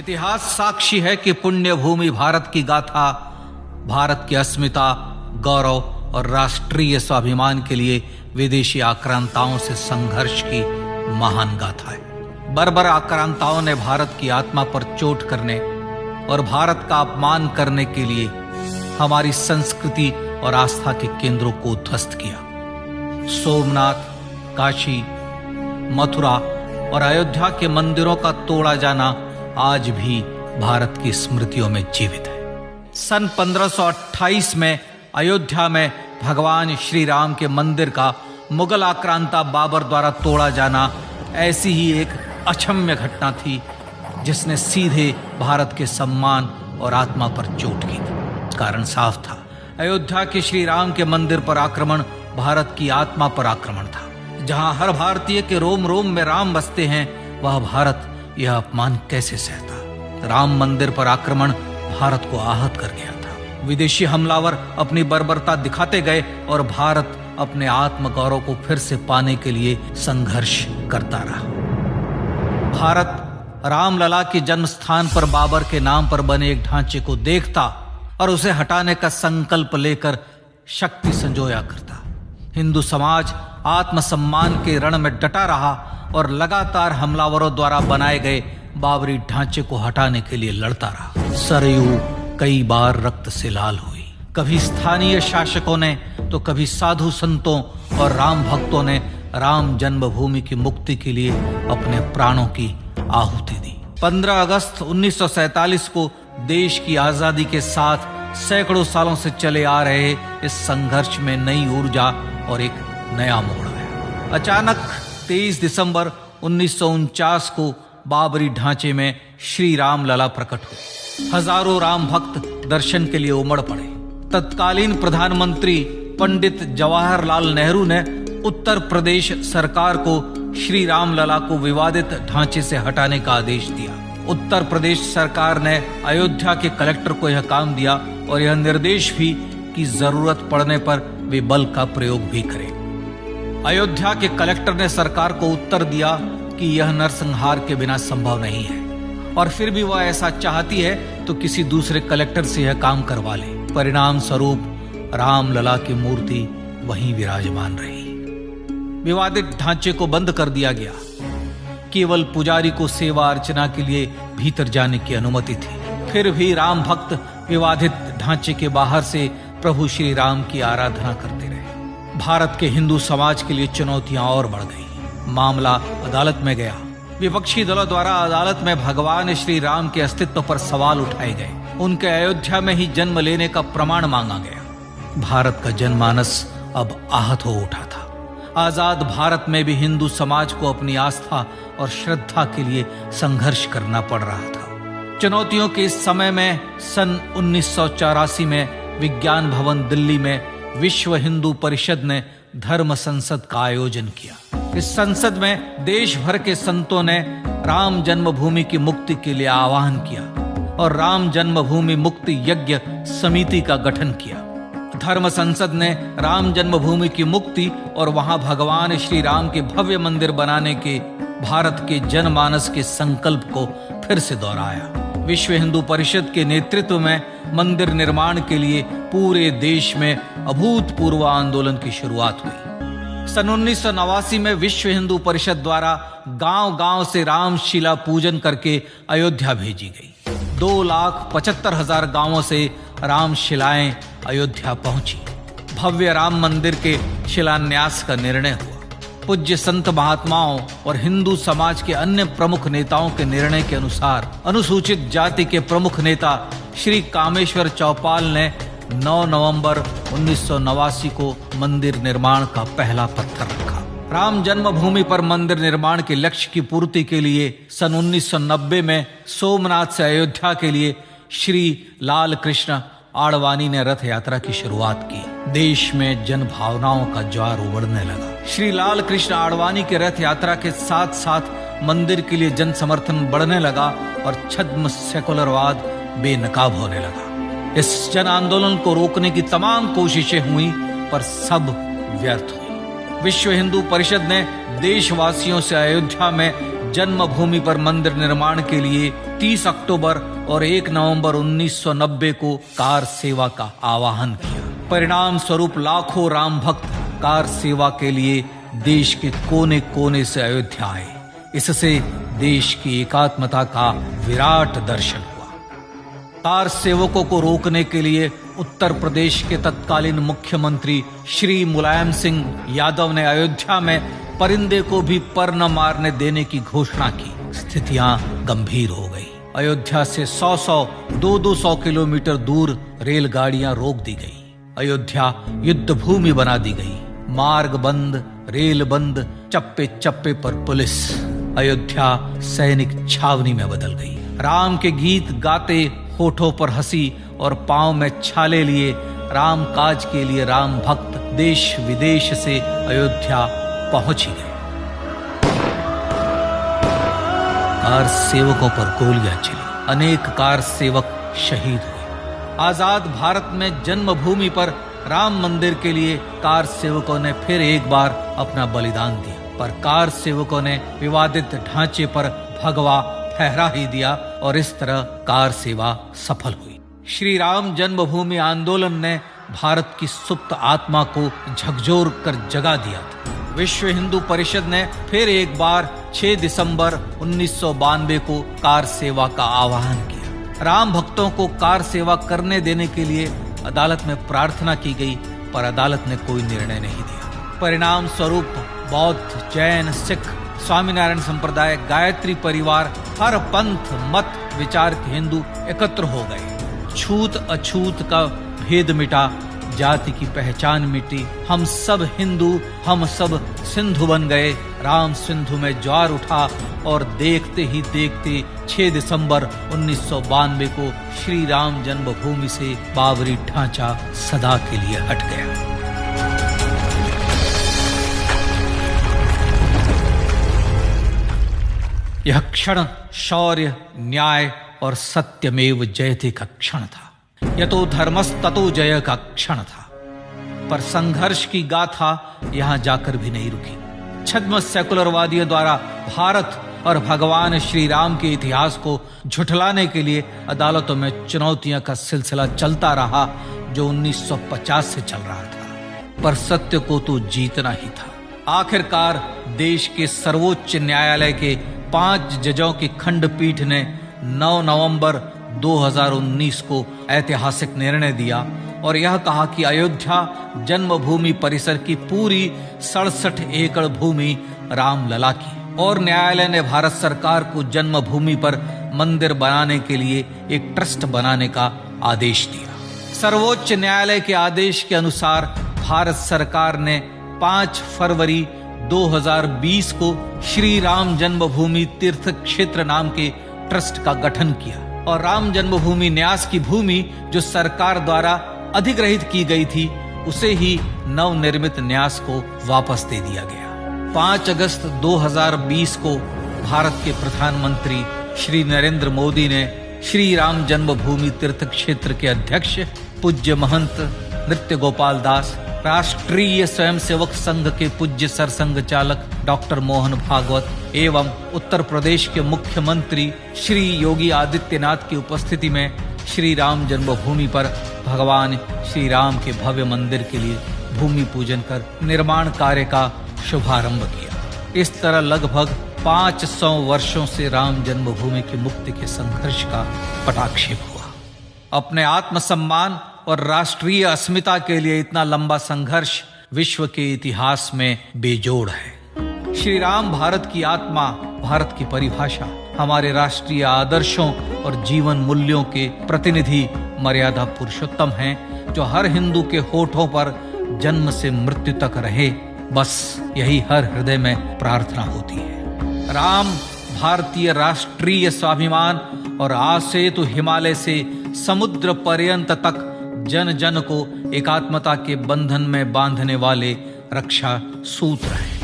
इतिहास साक्षी है कि पुण्य भूमि भारत की गाथा भारत की अस्मिता, गौरव और राष्ट्रीय स्वाभिमान के लिए विदेशी आक्रांताओं से संघर्ष की महान गाथा है। बर्बर आक्रांताओं ने भारत की आत्मा पर चोट करने और भारत का अपमान करने के लिए हमारी संस्कृति और आस्था के केंद्रों को ध्वस्त किया। सोमनाथ, काशी, मथुरा और अयोध्या के मंदिरों का तोड़ा जाना आज भी भारत की स्मृतियों में जीवित है। सन 1528 में अयोध्या में भगवान श्री राम के मंदिर का मुगल आक्रांता बाबर द्वारा तोड़ा जाना ऐसी ही एक अक्षम्य घटना थी जिसने सीधे भारत के सम्मान और आत्मा पर चोट की थी। कारण साफ था, अयोध्या के श्री राम के मंदिर पर आक्रमण भारत की आत्मा पर आक्रमण था। जहां हर भारतीय के रोम रोम में राम बसते हैं, वह भारत यह अपमान कैसे सहता। राम मंदिर पर आक्रमण भारत को आहत कर गया था। विदेशी हमलावर अपनी बर्बरता दिखाते गए और भारत अपने आत्मगौरव को फिर से पाने के लिए संघर्ष करता रहा। भारत रामलला के जन्म स्थान पर बाबर के नाम पर बने एक ढांचे को देखता और उसे हटाने का संकल्प लेकर शक्ति संजोया करता। हिंदू समाज आत्मसम्मान के रण में डटा रहा और लगातार हमलावरों द्वारा बनाए गए बाबरी ढांचे को हटाने के लिए लड़ता रहा। सरयू कई बार रक्त से लाल हुई। कभी स्थानीय शासकों ने तो कभी साधु संतों और राम भक्तों ने राम जन्मभूमि की मुक्ति के लिए अपने प्राणों की आहुति दी। 15 अगस्त 1947 को देश की आजादी के साथ सैकड़ों सालों से चले आ रहे इस संघर्ष में नई ऊर्जा और एक नया मोड़ आया। अचानक 23 दिसंबर 1949 को बाबरी ढांचे में श्री राम लला प्रकट हुए। हजारों राम भक्त दर्शन के लिए उमड़ पड़े। तत्कालीन प्रधानमंत्री पंडित जवाहरलाल नेहरू ने उत्तर प्रदेश सरकार को श्री राम लला को विवादित ढांचे से हटाने का आदेश दिया। उत्तर प्रदेश सरकार ने अयोध्या के कलेक्टर को यह काम दिया और यह निर्देश भी कि जरूरत पड़ने पर वे बल का प्रयोग भी करें। अयोध्या के कलेक्टर ने सरकार को उत्तर दिया कि यह नरसंहार के बिना संभव नहीं है और फिर भी वह ऐसा चाहती है तो किसी दूसरे कलेक्टर से यह काम करवा ले। परिणाम स्वरूप रामलला की मूर्ति वहीं विराजमान रही। विवादित ढांचे को बंद कर दिया गया। केवल पुजारी को सेवा अर्चना के लिए भीतर जाने की अनुमति थी। फिर भी राम भक्त विवादित ढांचे के बाहर से प्रभु श्री राम की आराधना करते रहे। भारत के हिंदू समाज के लिए चुनौतियां और बढ़ गई। मामला अदालत में गया। विपक्षी दलों द्वारा अदालत में भगवान श्री राम के अस्तित्व पर सवाल उठाए गए। उनके अयोध्या में ही जन्म लेने का प्रमाण मांगा गया। भारत का जनमानस अब आहत हो उठा था। आजाद भारत में भी हिंदू समाज को अपनी आस्था और श्रद्धा के लिए संघर्ष करना पड़ रहा था। चुनौतियों के इस समय में सन 1984 में विज्ञान भवन दिल्ली में विश्व हिंदू परिषद ने धर्म संसद का आयोजन किया। इस संसद में देश भर के संतों ने राम जन्मभूमि की मुक्ति के लिए आह्वान किया और राम जन्मभूमि मुक्ति यज्ञ समिति का गठन किया। धर्म संसद ने राम जन्मभूमि की मुक्ति और वहां भगवान श्री राम के भव्य मंदिर बनाने के भारत के जनमानस के संकल्प को फिर से दोहराया। विश्व हिंदू परिषद के नेतृत्व में मंदिर निर्माण के लिए पूरे देश में अभूतपूर्व आंदोलन की शुरुआत हुई। सन 1989 में विश्व हिंदू परिषद द्वारा गांव-गांव से रामशिला पूजन करके अयोध्या भेजी गई। 2,75,000 गांवों से रामशिलाएं अयोध्या पहुंची। भव्य राम मंदिर के शिलान्यास का निर्णय हुआ। पूज्य संत महात्माओं और हिंदू समाज के अन्य प्रमुख नेताओं के निर्णय के अनुसार अनुसूचित जाति के प्रमुख नेता श्री कामेश्वर चौपाल ने 9 नवंबर 1989 को मंदिर निर्माण का पहला पत्थर रखा। राम जन्मभूमि पर मंदिर निर्माण के लक्ष्य की पूर्ति के लिए सन 1990 में सोमनाथ से अयोध्या के लिए श्री लाल कृष्ण आडवाणी ने रथ यात्रा की शुरुआत की। देश में जन भावनाओं का ज्वार उमड़ने लगा। श्री लाल कृष्ण आडवाणी के रथ यात्रा के साथ साथ मंदिर के लिए जन समर्थन बढ़ने लगा और छद्म सेकुलरवाद बेनकाब होने लगा। इस जन आंदोलन को रोकने की तमाम कोशिशें हुई पर सब व्यर्थ हुई। विश्व हिंदू परिषद ने देशवासियों से अयोध्या में जन्मभूमि पर मंदिर निर्माण के लिए 30 अक्टूबर और 1 नवंबर 1990 को कार सेवा का आह्वान किया। परिणाम स्वरूप लाखों राम भक्त कार सेवा के लिए देश के कोने कोने से अयोध्या आए। इससे देश की एकात्मता का विराट दर्शन हुआ। कार सेवकों को रोकने के लिए उत्तर प्रदेश के तत्कालीन मुख्यमंत्री श्री मुलायम सिंह यादव ने अयोध्या में परिंदे को भी पर न मारने देने की घोषणा की। स्थितियां गंभीर हो गई। अयोध्या से 200 किलोमीटर दूर रेलगाड़ियां रोक दी गई। अयोध्या युद्ध भूमि बना दी गई। मार्ग बंद, रेल बंद, चप्पे चप्पे पर पुलिस। अयोध्या सैनिक छावनी में बदल गई। राम के गीत गाते, होठों पर हंसी और पांव में छाले लिए राम काज के लिए राम भक्त देश विदेश से अयोध्या पहुंच ही गए। कार सेवकों पर गोलियां चली। अनेक कार सेवक शहीद हुए। आजाद भारत में जन्मभूमि पर राम मंदिर के लिए कार सेवकों ने फिर एक बार अपना बलिदान दिया, पर कार सेवकों ने विवादित ढांचे पर भगवा ठहरा ही दिया और इस तरह कार सेवा सफल हुई। श्री राम जन्मभूमि आंदोलन ने भारत की सुप्त आत्मा को झकझोर कर जगा दिया था। विश्व हिंदू परिषद ने फिर एक बार 6 दिसंबर 1992 को कार सेवा का आह्वान किया। राम भक्तों को कार सेवा करने देने के लिए अदालत में प्रार्थना की गई, पर अदालत ने कोई निर्णय नहीं दिया। परिणाम स्वरूप बौद्ध, जैन, सिख, स्वामीनारायण संप्रदाय, गायत्री परिवार, हर पंथ मत विचार के हिंदू एकत्र हो गए। छूत अछूत का भेद मिटा, जाति की पहचान मिटी। हम सब हिंदू, हम सब सिंधु बन गए। राम सिंधु में ज्वार उठा और देखते ही देखते 6 दिसंबर 1992 को श्री राम जन्मभूमि से बाबरी ढांचा सदा के लिए हट गया। यह क्षण शौर्य, न्याय और सत्यमेव जयते का क्षण था। यह तो धर्मस्ततो जय का क्षण था। पर संघर्ष की गाथा यहां जाकर भी नहीं रुकी। छद्म सेकुलरवादियों द्वारा भारत और भगवान श्री राम के इतिहास को झुठलाने के लिए अदालतों में चुनौतियों का सिलसिला चलता रहा, जो 1950 से चल रहा था। पर सत्य को तो जीतना ही था। आखिरकार देश के सर्वोच्च न्यायालय के 5 जजों की खंडपीठ ने 9 नवंबर 2019 को ऐतिहासिक निर्णय दिया और यह कहा कि अयोध्या जन्मभूमि परिसर की पूरी 67 एकड़ भूमि रामलला की। और न्यायालय ने भारत सरकार को जन्मभूमि पर मंदिर बनाने के लिए एक ट्रस्ट बनाने का आदेश दिया। सर्वोच्च न्यायालय के आदेश के अनुसार भारत सरकार ने 5 फरवरी 2020 को श्री राम जन्मभूमि तीर्थ क्षेत्र नाम के ट्रस्ट का गठन किया और राम जन्मभूमि न्यास की भूमि जो सरकार द्वारा अधिग्रहित की गई थी, उसे ही नवनिर्मित न्यास को वापस दे दिया गया। 5 अगस्त 2020 को भारत के प्रधानमंत्री श्री नरेंद्र मोदी ने श्री राम जन्मभूमि तीर्थ क्षेत्र के अध्यक्ष पूज्य महंत नृत्य गोपाल दास, राष्ट्रीय स्वयंसेवक संघ के पूज्य सरसंघ चालक डॉक्टर मोहन भागवत एवं उत्तर प्रदेश के मुख्यमंत्री श्री योगी आदित्यनाथ की उपस्थिति में श्री राम जन्मभूमि पर भगवान श्री राम के भव्य मंदिर के लिए भूमि पूजन कर निर्माण कार्य का शुभारंभ किया। इस तरह लगभग 500 वर्षों से राम जन्मभूमि की मुक्ति के संघर्ष का पटाक्षेप हुआ। अपने आत्मसम्मान और राष्ट्रीय अस्मिता के लिए इतना लंबा संघर्ष विश्व के इतिहास में बेजोड़ है। श्री राम भारत की आत्मा, भारत की परिभाषा, हमारे राष्ट्रीय आदर्शों और जीवन मूल्यों के प्रतिनिधि मर्यादा पुरुषोत्तम हैं, जो हर हिंदू के होठों पर जन्म से मृत्यु तक रहे। बस यही हर हृदय में प्रार्थना होती है। राम भारतीय राष्ट्रीय स्वाभिमान और आसेतु हिमालय से समुद्र पर्यंत तक जन जन को एकात्मता के बंधन में बांधने वाले रक्षा सूत्र हैं।